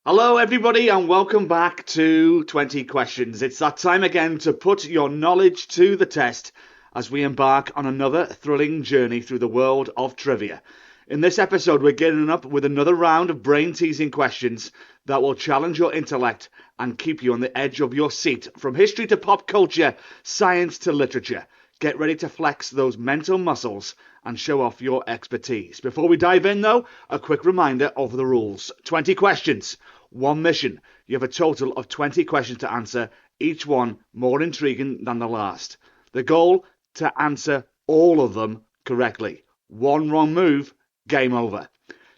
Hello everybody and welcome back to 20 Questions. It's that time again to put your knowledge to the test as we embark on another thrilling journey through the world of trivia. In this episode we're getting up with another round of brain-teasing questions that will challenge your intellect and keep you on the edge of your seat. From history to pop culture, science to literature. Get ready to flex those mental muscles and show off your expertise. Before we dive in though, a quick reminder of the rules. 20 questions, one mission. You have a total of 20 questions to answer, each one more intriguing than the last. The goal, to answer all of them correctly. One wrong move, game over.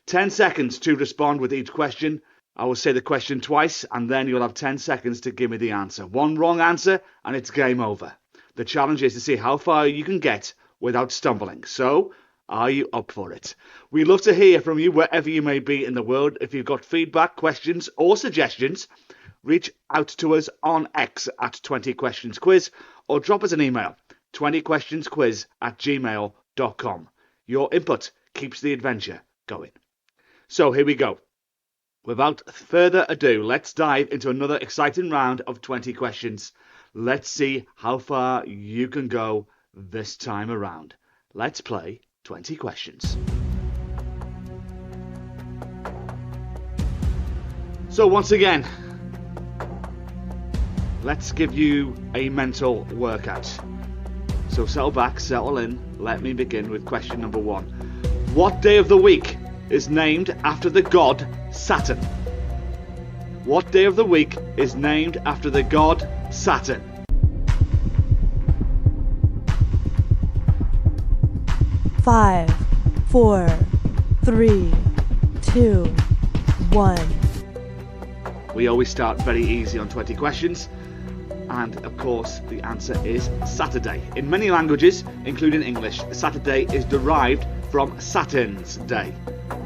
10 seconds to respond with each question. I will say the question twice and then you'll have 10 seconds to give me the answer. One wrong answer and it's game over. The challenge is to see how far you can get without stumbling. So, are you up for it? We love to hear from you wherever you may be in the world. If you've got feedback, questions or suggestions, reach out to us on X at 20 Questions Quiz or drop us an email, 20questionsquiz@gmail.com. Your input keeps the adventure going. So here we go. Without further ado, let's dive into another exciting round of 20 questions. Let's see how far you can go this time around. Let's play 20 questions. So once again, let's give you a mental workout. So settle back, settle in. Let me begin with question number 1. What day of the week is named after the god Saturn? What day of the week is named after the god Saturn? Five, 4, 3, 2, 1. We always start very easy on 20 questions. And of course, the answer is Saturday. In many languages, including English, Saturday is derived from Saturn's Day,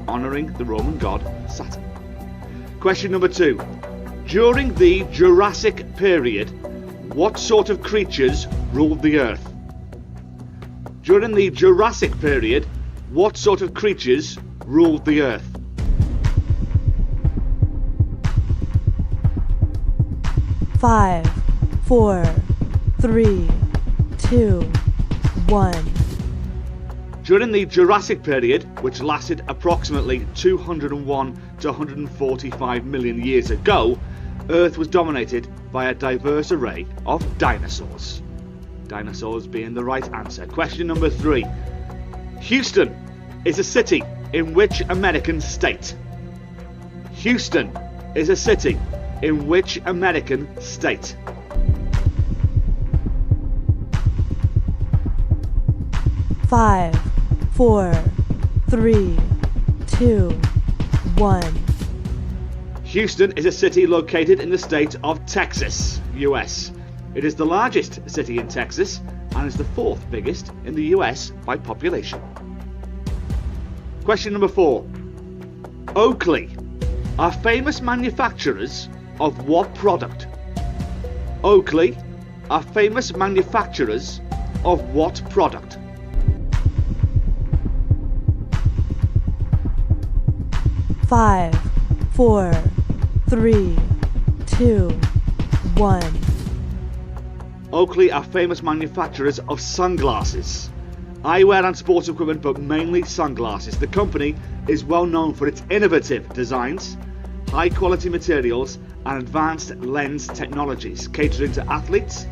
honouring the Roman god Saturn. Question number 2. During the Jurassic period, what sort of creatures ruled the Earth? During the Jurassic period, what sort of creatures ruled the Earth? Five, 4, 3, 2, 1. During the Jurassic period, which lasted approximately 201 to 145 million years ago, Earth was dominated by a diverse array of dinosaurs. Dinosaurs being the right answer. Question number 3. Houston is a city in which American state? Houston is a city in which American state? Five, 4, 3, 2, 1. Houston is a city located in the state of Texas, US. It is the largest city in Texas and is the 4th biggest in the US by population. Question number 4. Oakley are famous manufacturers of what product? Oakley are famous manufacturers of what product? Five, 4, 3, 2, 1. Oakley are famous manufacturers of sunglasses, eyewear and sports equipment, but mainly sunglasses. The company is well known for its innovative designs, high quality materials and advanced lens technologies, catering to athletes,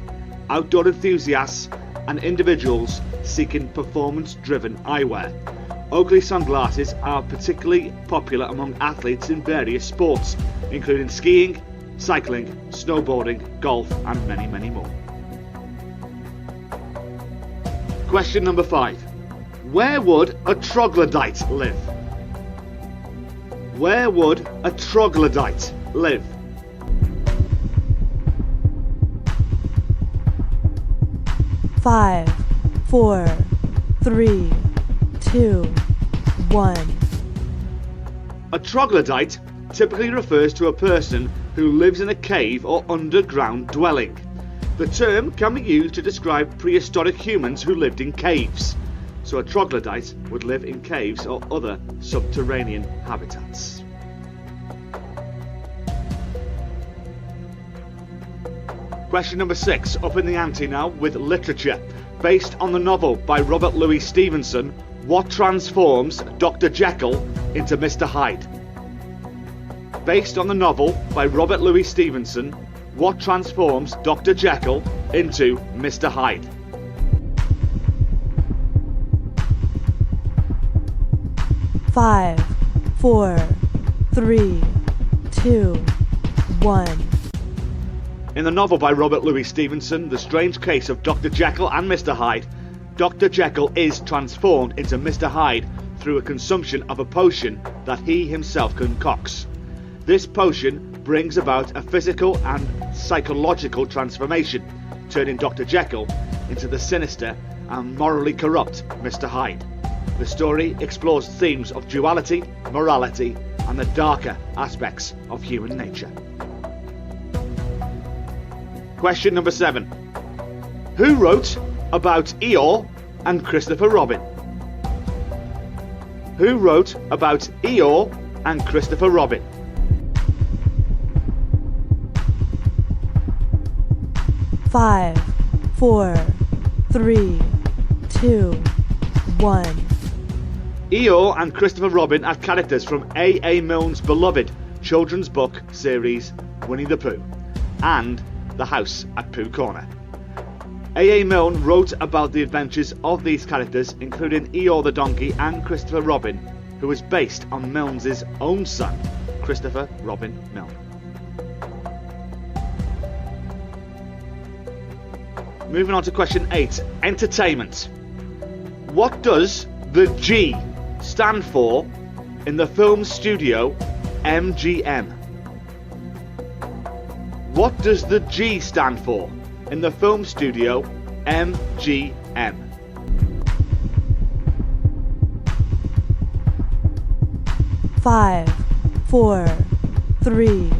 outdoor enthusiasts and individuals seeking performance-driven eyewear. Oakley sunglasses are particularly popular among athletes in various sports, including skiing, cycling, snowboarding, golf and many, many more. Question number 5. Where would a troglodyte live? Where would a troglodyte live? Five, 4, 3, 2, 1. A troglodyte typically refers to a person who lives in a cave or underground dwelling. The term can be used to describe prehistoric humans who lived in caves. So a troglodyte would live in caves or other subterranean habitats. Question number 6, up in the ante now with literature. Based on the novel by Robert Louis Stevenson, what transforms Dr. Jekyll into Mr. Hyde? Based on the novel by Robert Louis Stevenson, what transforms Dr. Jekyll into Mr. Hyde? Five, 4, 3, 2, 1. In the novel by Robert Louis Stevenson, The Strange Case of Dr. Jekyll and Mr. Hyde, Dr. Jekyll is transformed into Mr. Hyde through a consumption of a potion that he himself concocts. This potion brings about a physical and psychological transformation, turning Dr. Jekyll into the sinister and morally corrupt Mr. Hyde. The story explores themes of duality, morality, and the darker aspects of human nature. Question number 7. Who wrote about Eeyore and Christopher Robin? Who wrote about Eeyore and Christopher Robin? Five, 4, 3, 2, 1. Eeyore and Christopher Robin are characters from A. Milne's beloved children's book series Winnie the Pooh and The House at Pooh Corner. A. Milne wrote about the adventures of these characters, including Eeyore the donkey and Christopher Robin, who was based on Milne's own son, Christopher Robin Milne. Moving on to question 8, entertainment. What does the G stand for in the film studio MGM? What does the G stand for in the film studio MGM? Five, 4, 3,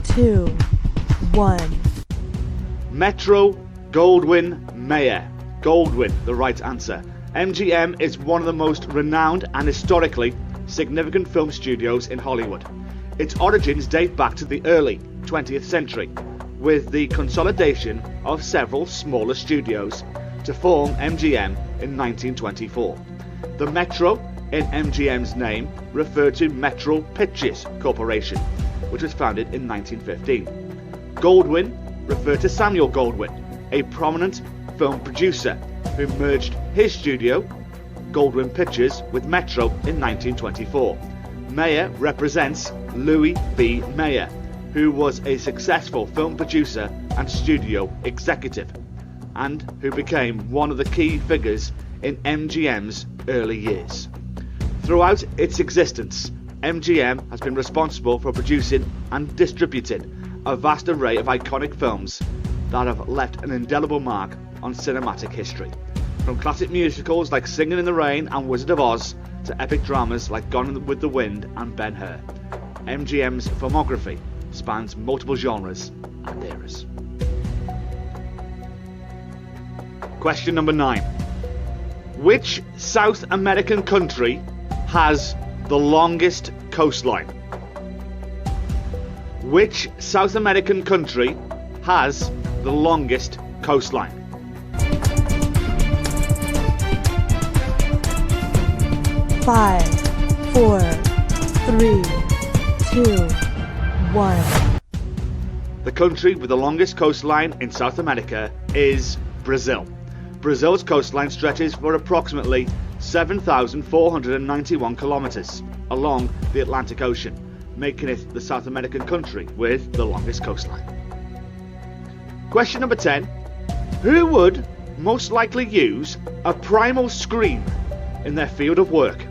2, 1. Metro Goldwyn Mayer. Goldwyn, the right answer. MGM is one of the most renowned and historically significant film studios in Hollywood. Its origins date back to the early 20th century, with the consolidation of several smaller studios to form MGM in 1924. The Metro in MGM's name referred to Metro Pictures Corporation, which was founded in 1915. Goldwyn referred to Samuel Goldwyn, a prominent film producer who merged his studio, Goldwyn Pictures, with Metro in 1924. Mayer represents Louis B. Mayer, who was a successful film producer and studio executive, and who became one of the key figures in MGM's early years. Throughout its existence, MGM has been responsible for producing and distributing a vast array of iconic films that have left an indelible mark on cinematic history. From classic musicals like Singing in the Rain and Wizard of Oz to epic dramas like Gone with the Wind and Ben-Hur, MGM's filmography spans multiple genres and eras. Question number 9. Which South American country has the longest coastline? Which South American country has the longest coastline? Five, 4, 3, 2, 1. The country with the longest coastline in South America is Brazil. Brazil's coastline stretches for approximately 7,491 kilometers along the Atlantic Ocean, making it the South American country with the longest coastline. Question number 10. Who would most likely use a primal scream in their field of work?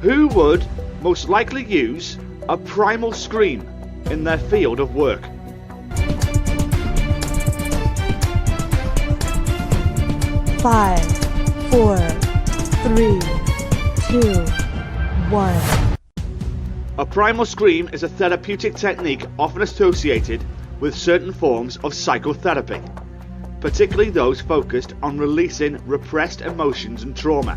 Who would most likely use a primal scream in their field of work? Five, 4, 3, 2, 1. A primal scream is a therapeutic technique often associated with certain forms of psychotherapy, particularly those focused on releasing repressed emotions and trauma.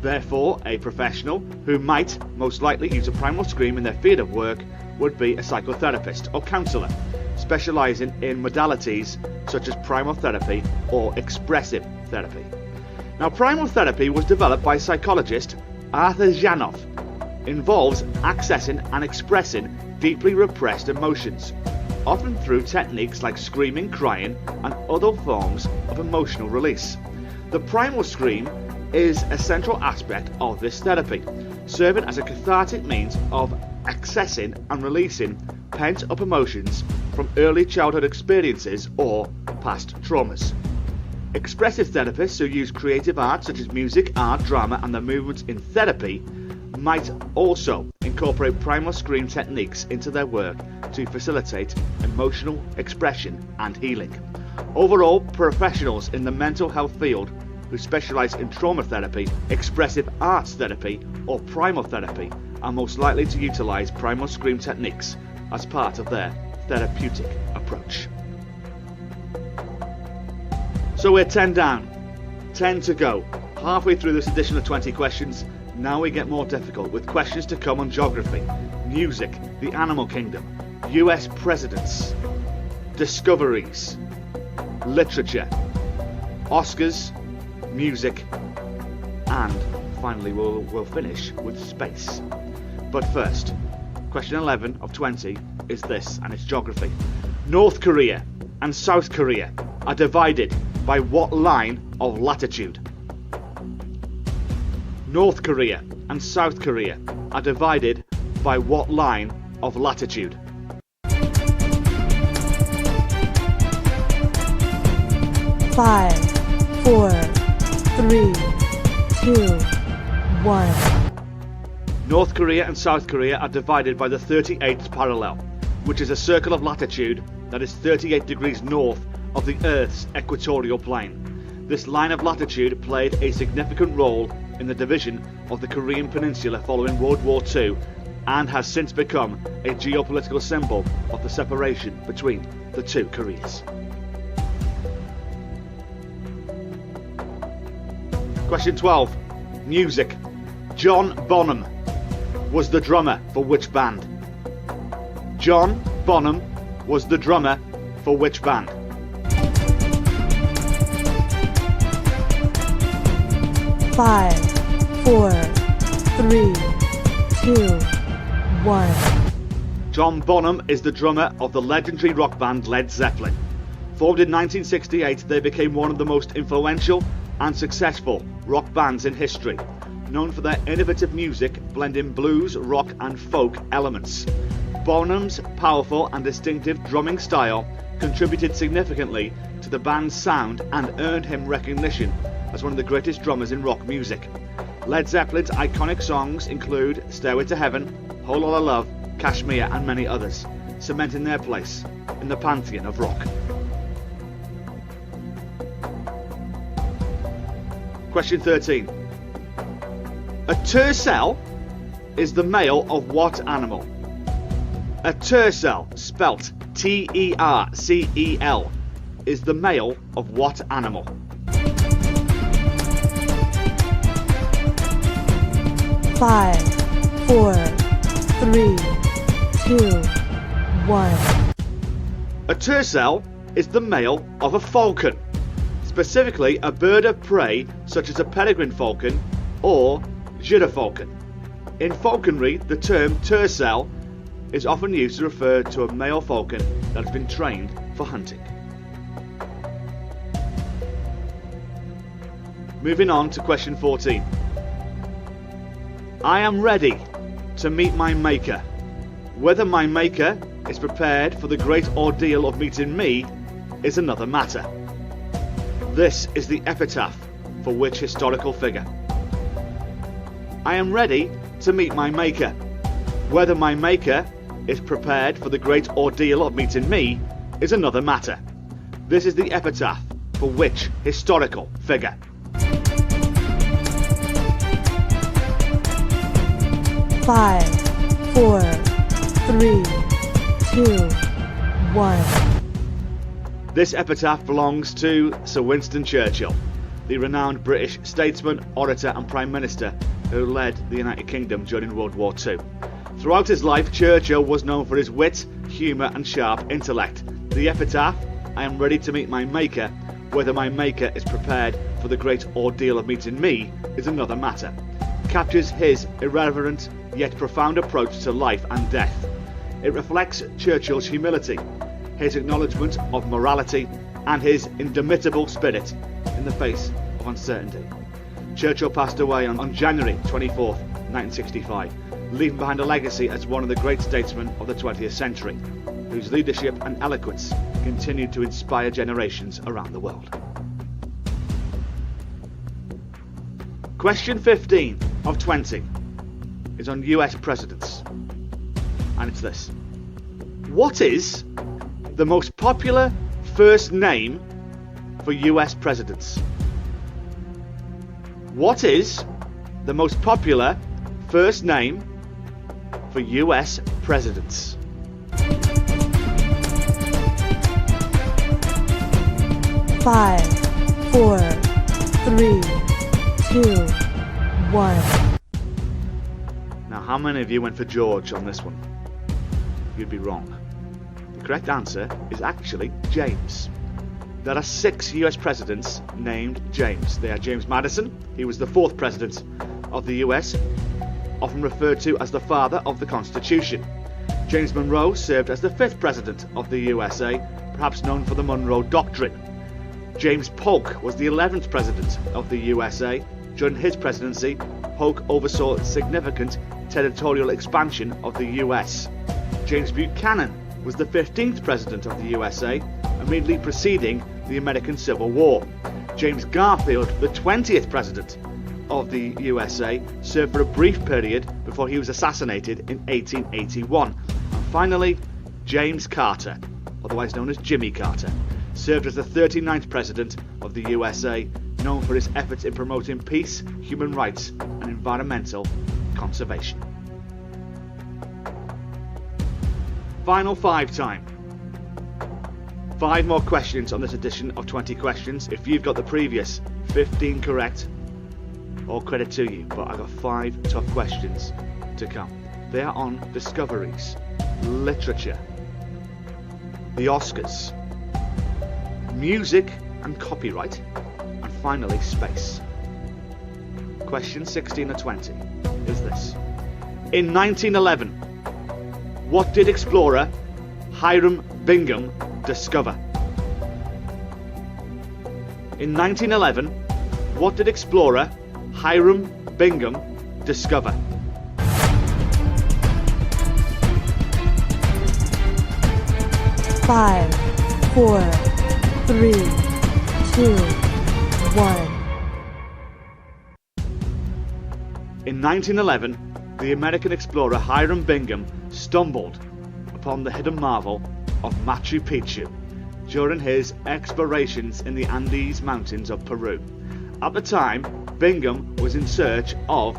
Therefore, a professional who might most likely use a primal scream in their field of work would be a psychotherapist or counsellor. specialising in modalities such as primal therapy or expressive therapy. Now, primal therapy was developed by psychologist Arthur Janov. Involves accessing and expressing deeply repressed emotions, often through techniques like screaming, crying, and other forms of emotional release. The primal scream is a central aspect of this therapy, serving as a cathartic means of accessing and releasing pent-up emotions from early childhood experiences or past traumas. Expressive therapists who use creative art such as music, art, drama, and the movements in therapy might also incorporate primal scream techniques into their work to facilitate emotional expression and healing. Overall, professionals in the mental health field who specialise in trauma therapy, expressive arts therapy, or primal therapy are most likely to utilise primal scream techniques as part of their therapeutic approach. So we're 10 down, 10 to go. Halfway through this edition of 20 questions, now we get more difficult with questions to come on geography, music, the animal kingdom, US presidents, discoveries, literature, Oscars, music, and finally we'll finish with space. But first, question 11 of 20 is this, and it's geography. North Korea and South Korea are divided by what line of latitude? North Korea and South Korea are divided by what line of latitude? Five, 4, 3, 2, 1. North Korea and South Korea are divided by the 38th parallel, which is a circle of latitude that is 38 degrees north of the Earth's equatorial plane. This line of latitude played a significant role in the division of the Korean Peninsula following World War II and has since become a geopolitical symbol of the separation between the two Koreas. Question 12. Music. John Bonham was the drummer for which band? John Bonham was the drummer for which band? Five, 4, 3, 2, 1. John Bonham is the drummer of the legendary rock band Led Zeppelin. Formed in 1968, they became one of the most influential and successful rock bands in history, known for their innovative music blending blues, rock and folk elements. Bonham's powerful and distinctive drumming style contributed significantly to the band's sound and earned him recognition as one of the greatest drummers in rock music. Led Zeppelin's iconic songs include Stairway to Heaven, Whole Lotta Love, Kashmir and many others, cementing their place in the pantheon of rock. Question 13. A tercel is the male of what animal? A tercel, spelt T-E-R-C-E-L, is the male of what animal? Five, 4, 3, 2, 1. A tercel is the male of a falcon, specifically a bird of prey such as a peregrine falcon or gyrfalcon. In falconry, the term tercel is often used to refer to a male falcon that has been trained for hunting. Moving on to question 14. I am ready to meet my maker. Whether my maker is prepared for the great ordeal of meeting me is another matter. This is the epitaph for which historical figure? I am ready to meet my maker. Whether my maker is prepared for the great ordeal of meeting me is another matter. This is the epitaph for which historical figure? Five, 4, 3, 2, 1. This epitaph belongs to Sir Winston Churchill, the renowned British statesman, orator and Prime Minister who led the United Kingdom during World War II. Throughout his life, Churchill was known for his wit, humour and sharp intellect. The epitaph, "I am ready to meet my maker. Whether my maker is prepared for the great ordeal of meeting me is another matter," captures his irreverent yet profound approach to life and death. It reflects Churchill's humility, his acknowledgement of morality and his indomitable spirit in the face of uncertainty. Churchill passed away on January 24th, 1965, leaving behind a legacy as one of the great statesmen of the 20th century, whose leadership and eloquence continued to inspire generations around the world. Question 15 of 20 is on US presidents, and it's this. What is the most popular first name for US presidents? What is the most popular first name for US presidents? Five, four, three, two, one. Now, how many of you went for George on this one? You'd be wrong. The correct answer is actually James. There are 6 US presidents named James. They are James Madison. He was the 4th president of the US, often referred to as the father of the Constitution. James Monroe served as the 5th president of the USA, perhaps known for the Monroe Doctrine. James Polk was the 11th president of the USA. During his presidency, Polk oversaw significant territorial expansion of the US. James Buchanan was the 15th president of the USA, immediately preceding the American Civil War. James Garfield, the 20th president of the USA, served for a brief period before he was assassinated in 1881. And finally, James Carter, otherwise known as Jimmy Carter, served as the 39th president of the USA, known for his efforts in promoting peace, human rights and environmental conservation. Final 5 time. 5 more questions on this edition of 20 questions. If you've got the previous 15 correct, all credit to you, but I've got 5 tough questions to come. They are on discoveries, literature, the Oscars, music and copyright, and finally space. Question 16 of 20 is this. In 1911, what did explorer Hiram Bingham discover? In 1911, what did explorer Hiram Bingham discover? Five, four, three, two, one. In 1911, the American explorer Hiram Bingham stumbled upon the hidden marvel of Machu Picchu during his explorations in the Andes Mountains of Peru. At the time, Bingham was in search of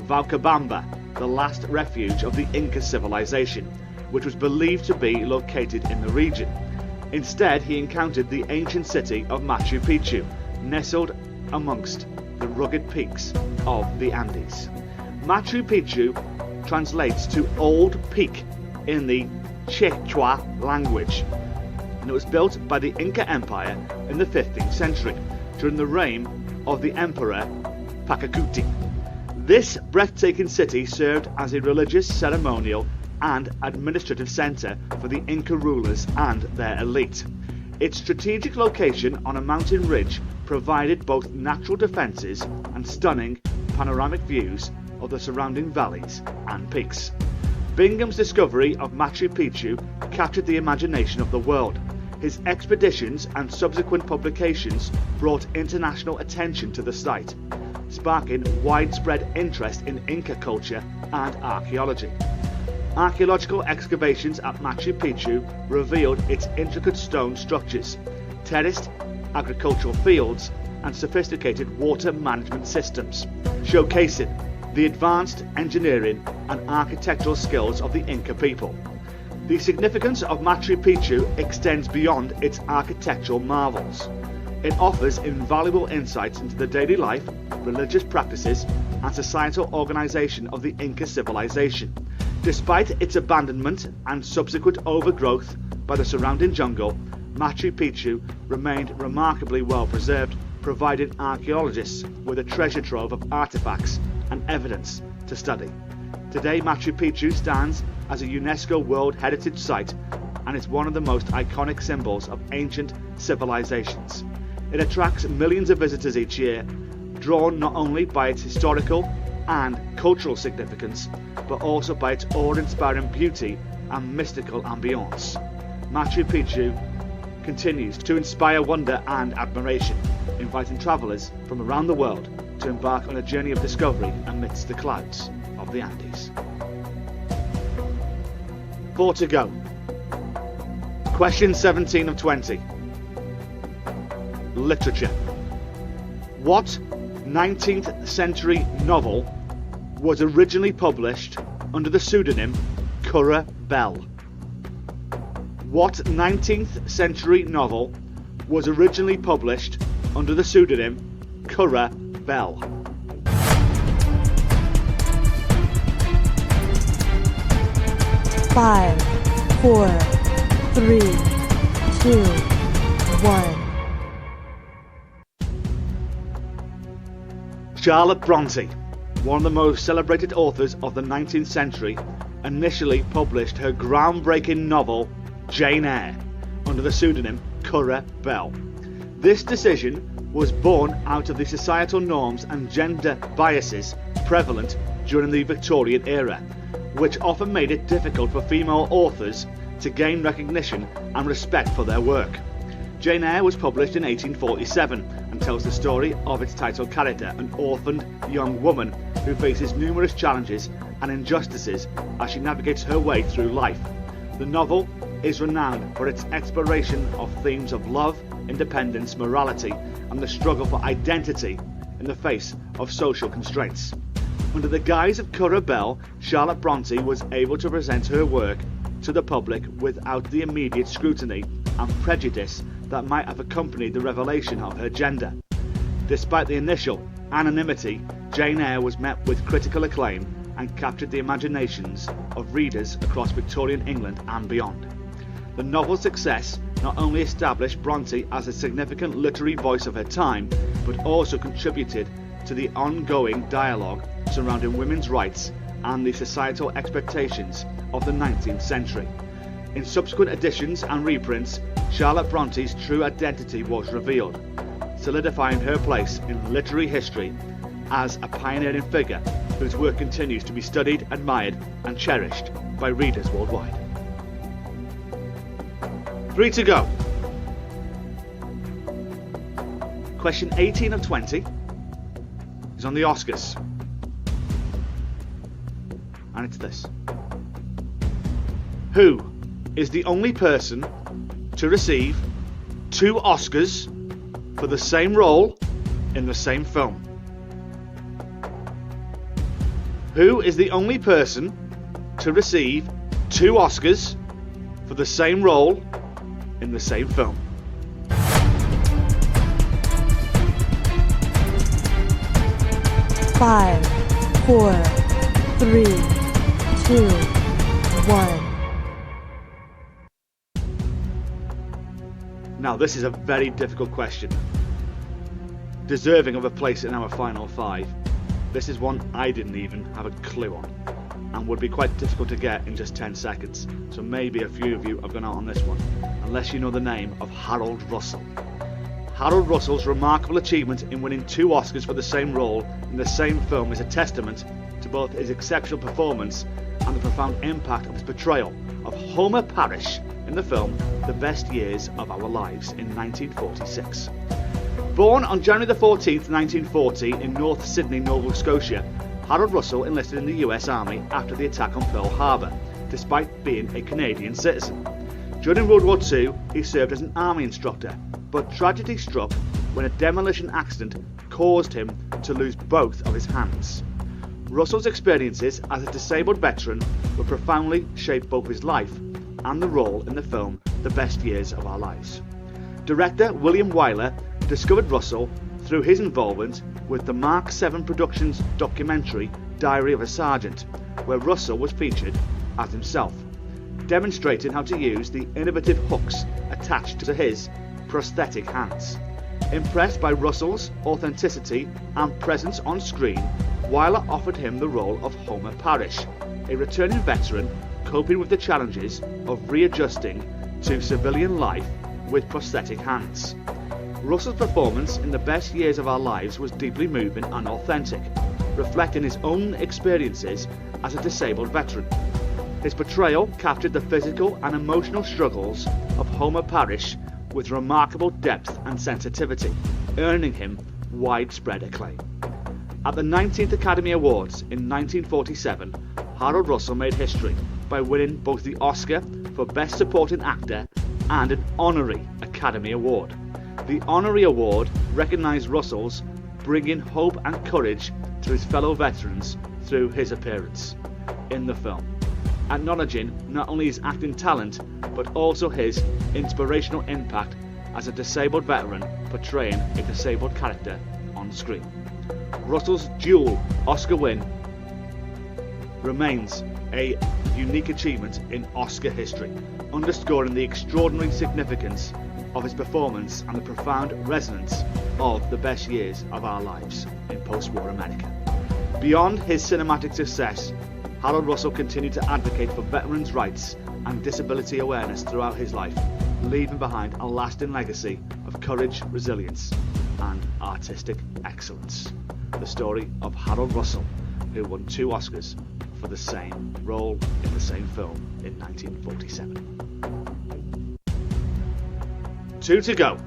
Vilcabamba, the last refuge of the Inca civilization, which was believed to be located in the region. Instead, he encountered the ancient city of Machu Picchu, nestled amongst the rugged peaks of the Andes. Machu Picchu translates to Old Peak in the Quechua language, and it was built by the Inca Empire in the 15th century during the reign of the Emperor Pachacuti. This breathtaking city served as a religious, ceremonial and administrative centre for the Inca rulers and their elite. Its strategic location on a mountain ridge provided both natural defences and stunning panoramic views of the surrounding valleys and peaks. Bingham's discovery of Machu Picchu captured the imagination of the world. His expeditions and subsequent publications brought international attention to the site, sparking widespread interest in Inca culture and archaeology. Archaeological excavations at Machu Picchu revealed its intricate stone structures, terraced agricultural fields, and sophisticated water management systems, showcasing the advanced engineering and architectural skills of the Inca people. The significance of Machu Picchu extends beyond its architectural marvels. It offers invaluable insights into the daily life, religious practices, and societal organization of the Inca civilization. Despite its abandonment and subsequent overgrowth by the surrounding jungle, Machu Picchu remained remarkably well preserved, providing archaeologists with a treasure trove of artifacts and evidence to study. Today, Machu Picchu stands as a UNESCO World Heritage Site and is one of the most iconic symbols of ancient civilizations. It attracts millions of visitors each year, drawn not only by its historical and cultural significance, but also by its awe-inspiring beauty and mystical ambience. Machu Picchu continues to inspire wonder and admiration, inviting travellers from around the world to embark on a journey of discovery amidst the clouds of the Andes. 4 to go. Question 17 of 20. Literature. What 19th century novel was originally published under the pseudonym Currer Bell? What 19th century novel was originally published under the pseudonym Currer Bell? Five, 4, 3, 2, 1. Charlotte Bronte, one of the most celebrated authors of the 19th century, initially published her groundbreaking novel Jane Eyre under the pseudonym Currer Bell. This decision was born out of the societal norms and gender biases prevalent during the Victorian era, which often made it difficult for female authors to gain recognition and respect for their work. Jane Eyre was published in 1847 and tells the story of its title character, an orphaned young woman who faces numerous challenges and injustices as she navigates her way through life. The novel is renowned for its exploration of themes of love, independence, morality, and the struggle for identity in the face of social constraints. Under the guise of Currer Bell, Charlotte Bronte was able to present her work to the public without the immediate scrutiny and prejudice that might have accompanied the revelation of her gender. Despite the initial anonymity, Jane Eyre was met with critical acclaim and captured the imaginations of readers across Victorian England and beyond. The novel's success not only established Bronte as a significant literary voice of her time, but also contributed to the ongoing dialogue surrounding women's rights and the societal expectations of the 19th century. In subsequent editions and reprints, Charlotte Bronte's true identity was revealed, solidifying her place in literary history as a pioneering figure whose work continues to be studied, admired, and cherished by readers worldwide. 3 to go. Question 18 of 20 is on the Oscars. And it's this. Who is the only person to receive 2 Oscars for the same role in the same film? Who is the only person to receive 2 Oscars for the same role in the same film? Five, 4, 3, 2, 1. Now, this is a very difficult question, deserving of a place in our final 5. This is one I didn't even have a clue on, and would be quite difficult to get in just 10 seconds, so maybe a few of you have gone out on this one, unless you know the name of Harold Russell. Harold Russell's remarkable achievement in winning 2 Oscars for the same role in the same film is a testament to both his exceptional performance and the profound impact of his portrayal of Homer Parrish in the film The Best Years of Our Lives in 1946. Born on January the 14th, 1940 in North Sydney, Nova Scotia, Harold Russell enlisted in the US Army after the attack on Pearl Harbor, despite being a Canadian citizen. During World War II, he served as an army instructor, but tragedy struck when a demolition accident caused him to lose both of his hands. Russell's experiences as a disabled veteran would profoundly shape both his life and the role in the film The Best Years of Our Lives. Director William Wyler discovered Russell through his involvement with the Mark 7 Productions documentary Diary of a Sergeant, where Russell was featured as himself, demonstrating how to use the innovative hooks attached to his prosthetic hands. Impressed by Russell's authenticity and presence on screen, Wyler offered him the role of Homer Parrish, a returning veteran coping with the challenges of readjusting to civilian life with prosthetic hands. Russell's performance in The Best Years of Our Lives was deeply moving and authentic, reflecting his own experiences as a disabled veteran. His portrayal captured the physical and emotional struggles of Homer Parrish with remarkable depth and sensitivity, earning him widespread acclaim. At the 19th Academy Awards in 1947, Harold Russell made history by winning both the Oscar for Best Supporting Actor and an honorary Academy Award. The honorary award recognised Russell's bringing hope and courage to his fellow veterans through his appearance in the film, acknowledging not only his acting talent but also his inspirational impact as a disabled veteran portraying a disabled character on screen. Russell's dual Oscar win remains a unique achievement in Oscar history, underscoring the extraordinary significance of his performance and the profound resonance of The Best Years of Our Lives in post-war America. Beyond his cinematic success, Harold Russell continued to advocate for veterans' rights and disability awareness throughout his life, leaving behind a lasting legacy of courage, resilience, and artistic excellence. The story of Harold Russell, who won 2 Oscars for the same role in the same film in 1947. 2 to go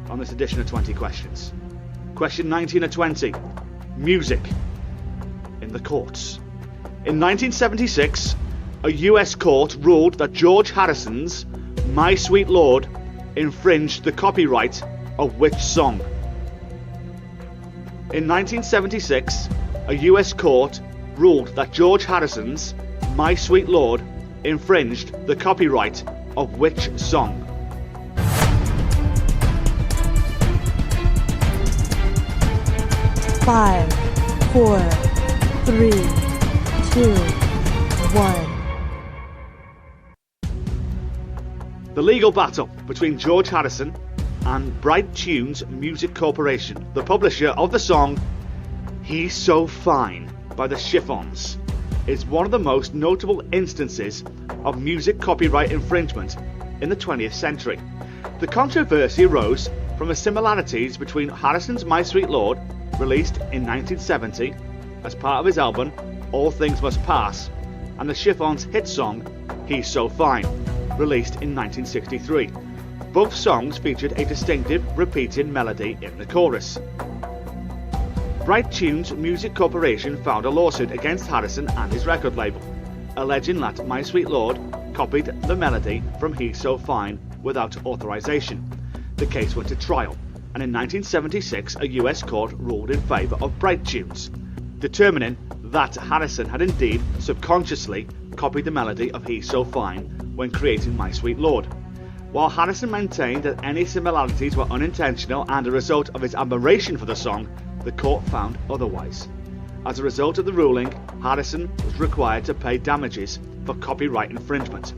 on this edition of 20 questions. Question 19 of 20. Music in the courts. In 1976, a US court ruled that George Harrison's My Sweet Lord infringed the copyright of which song? In 1976, a US court ruled that George Harrison's My Sweet Lord infringed the copyright of which song? Five, 4, 3, 2, 1. The legal battle between George Harrison and Bright Tunes Music Corporation, the publisher of the song He's So Fine by the Chiffons, is one of the most notable instances of music copyright infringement in the 20th century. The controversy arose from the similarities between Harrison's My Sweet Lord, released in 1970 as part of his album All Things Must Pass, and the Chiffons' hit song He's So Fine, released in 1963. Both songs featured a distinctive repeating melody in the chorus. Bright Tunes Music Corporation filed a lawsuit against Harrison and his record label, alleging that My Sweet Lord copied the melody from He's So Fine without authorization. The case went to trial, and in 1976 a US court ruled in favour of Bright Tunes, determining that Harrison had indeed subconsciously copied the melody of He's So Fine when creating My Sweet Lord. While Harrison maintained that any similarities were unintentional and a result of his admiration for the song, the court found otherwise. As a result of the ruling, Harrison was required to pay damages for copyright infringement.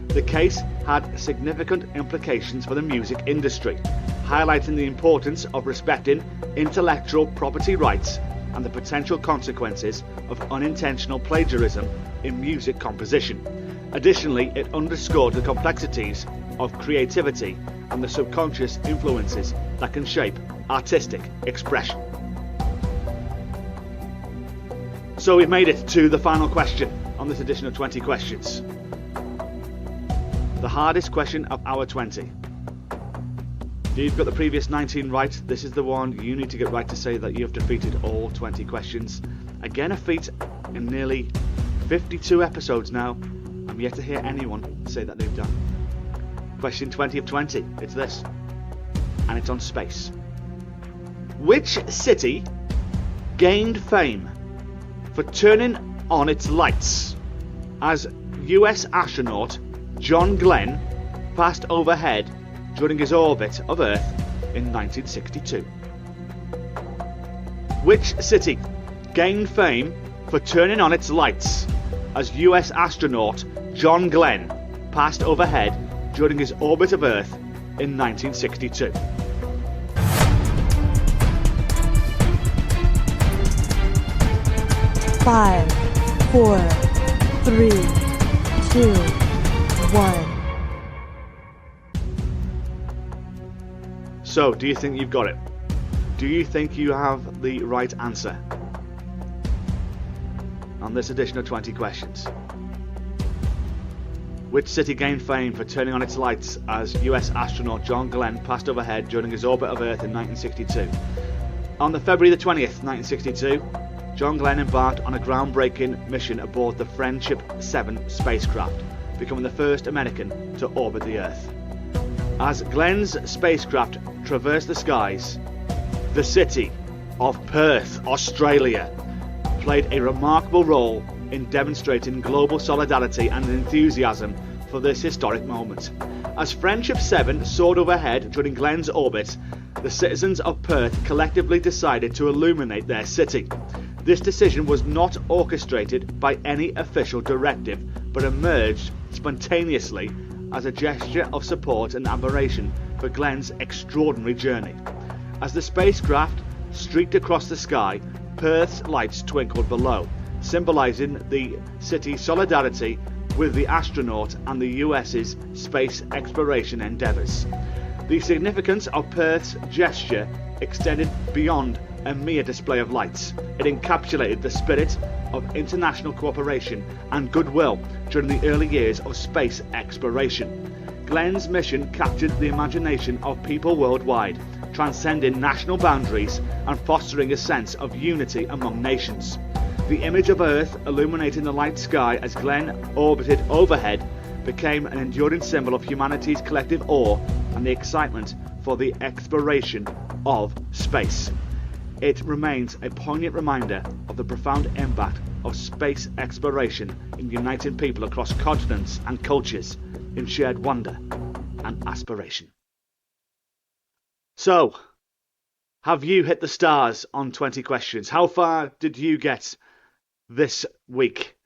The case had significant implications for the music industry, highlighting the importance of respecting intellectual property rights and the potential consequences of unintentional plagiarism in music composition. Additionally, it underscored the complexities of creativity and the subconscious influences that can shape artistic expression. So we've made it to the final question on this edition of 20 questions. The hardest question of our 20. If you've got the previous 19 right, this is the one you need to get right to say that you have defeated all 20 questions. Again, a feat in nearly 52 episodes now. I'm yet to hear anyone say that they've done. Question 20 of 20. It's this. And it's on space. Which city gained fame for turning on its lights as US astronaut John Glenn passed overhead during his orbit of Earth in 1962? Which city gained fame for turning on its lights as US astronaut John Glenn passed overhead during his orbit of Earth in 1962? Five, 4, 3, 2, 1. So, do you think you've got it? Do you think you have the right answer on this edition of 20 Questions? Which city gained fame for turning on its lights as US astronaut John Glenn passed overhead during his orbit of Earth in 1962? On the February the 20th, 1962, John Glenn embarked on a groundbreaking mission aboard the Friendship 7 spacecraft, becoming the first American to orbit the Earth. As Glenn's spacecraft traversed the skies, the city of Perth, Australia, played a remarkable role in demonstrating global solidarity and enthusiasm for this historic moment. As Friendship 7 soared overhead during Glenn's orbit, the citizens of Perth collectively decided to illuminate their city. This decision was not orchestrated by any official directive, but emerged spontaneously as a gesture of support and admiration for Glenn's extraordinary journey. As the spacecraft streaked across the sky, Perth's lights twinkled below, symbolising the city's solidarity with the astronaut and the US's space exploration endeavours. The significance of Perth's gesture extended beyond a mere display of lights. It encapsulated the spirit of international cooperation and goodwill during the early years of space exploration. Glenn's mission captured the imagination of people worldwide, transcending national boundaries and fostering a sense of unity among nations. The image of Earth illuminating the light sky as Glenn orbited overhead became an enduring symbol of humanity's collective awe and the excitement for the exploration of space. It remains a poignant reminder of the profound impact of space exploration in uniting people across continents and cultures in shared wonder and aspiration. So, have you hit the stars on 20 questions? How far did you get this week?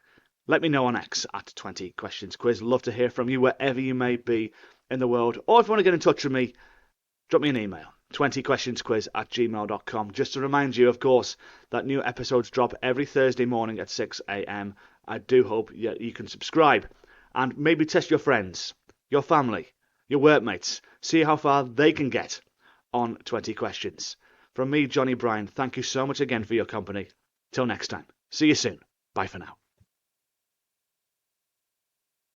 Let me know on X at 20 Questions Quiz. Love to hear from you wherever you may be in the world. Or if you want to get in touch with me, drop me an email, 20questionsquiz@gmail.com. Just to remind you, of course, that new episodes drop every Thursday morning at 6 a.m. I do hope you can subscribe and maybe test your friends, your family, your workmates, see how far they can get on 20 Questions. From me, Johnny Bryan, thank you so much again for your company. Till next time. See you soon. Bye for now.